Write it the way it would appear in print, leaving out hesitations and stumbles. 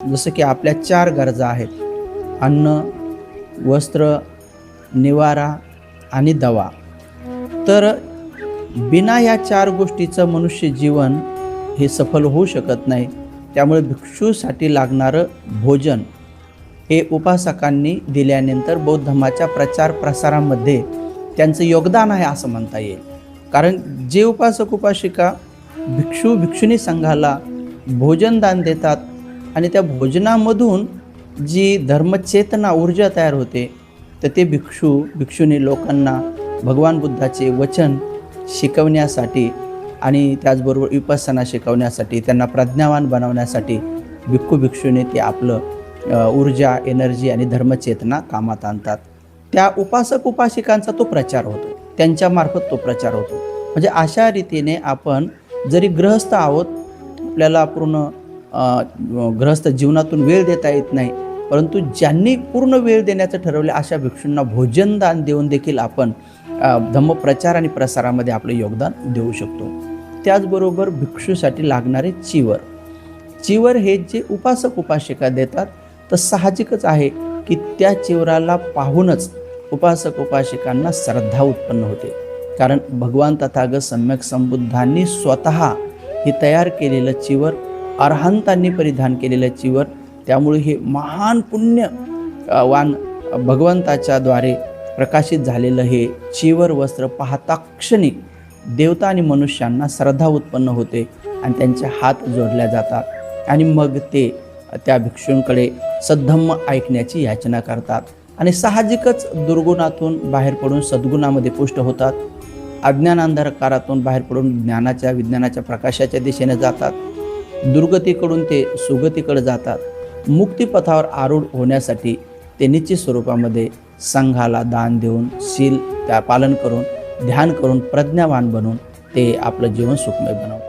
जसं की आपल्या 4 गरजा आहेत. अन्न, वस्त्र, निवारा आणि दवा. तर बिना या 4 गोष्टीचं मनुष्य जीवन हे सफल होऊ शकत नाही. त्यामुळे भिक्षूसाठी लागणारं भोजन हे उपासकांनी दिल्यानंतर बौद्ध धर्माच्या प्रचार प्रसारामध्ये त्यांचं योगदान आहे असं म्हणता येईल. कारण जे उपासक उपासिका भिक्षू भिक्षुणी संघाला भोजनदान देतात आणि त्या भोजनामधून जी धर्मचेतना ऊर्जा तयार होते, तर ते भिक्षू भिक्षुणी लोकांना भगवान बुद्धाचे वचन शिकवण्यासाठी आणि त्याचबरोबर विपස්සना शिकवण्यासाठी, त्यांना प्रज्ञावान बनवण्यासाठी भिक्खू भिक्षुणी ते आपलं ऊर्जा, एनर्जी आणि धर्मचेतना कामात आणतात. त्या उपासक उपासिकांचा तो प्रचार होतो, त्यांच्यामार्फत तो प्रचार होतो. म्हणजे अशा रीतीने आपण जरी गृहस्थ आहोत, आपल्याला पूर्ण गृहस्थ जीवनातून वेळ देता येत नाही, परंतु ज्यांनी पूर्ण वेळ देण्याचं ठरवले अशा भिक्षूंना भोजनदान देऊन देखील आपण धम्मप्रचार आणि प्रसारामध्ये आपलं योगदान देऊ शकतो. त्याचबरोबर भिक्षूसाठी लागणारे चिवर हे जे उपासक उपासिका देतात, तर साहजिकच आहे की त्या चिवराला पाहूनच उपासक उपासिकांना श्रद्धा उत्पन्न होते. कारण भगवान तथागत सम्यक संबुद्धांनी स्वतः हे तयार केलेलं चिवर, अरहंतांनी परिधान केलेलं चिवर, त्यामुळे हे महान पुण्यवान भगवंताच्या द्वारे प्रकाशित झालेलं हे चिवर वस्त्र पाहता क्षणी देवता आणि मनुष्यांना श्रद्धा उत्पन्न होते आणि त्यांचे हात जोडल्या जातात आणि मग ते त्या भिक्षूंकडे सद्धम्म ऐकण्याची याचना करतात आणि साहजिकच दुर्गुणातून बाहेर पडून सद्गुणामध्ये पुष्ट होतात. अज्ञानांधकारातून बाहेर पडून ज्ञानाच्या विज्ञानाच्या प्रकाशाच्या दिशेने जातात. दुर्गतीकडून ते सुगतीकडे जातात. मुक्तिपथावर आरूढ होण्यासाठी ते निश्चित स्वरूपामध्ये संघाला दान देऊन, शील त्या पालन करून, ध्यान करून, प्रज्ञावान बनून ते आपलं जीवन सुखमय बनवतात.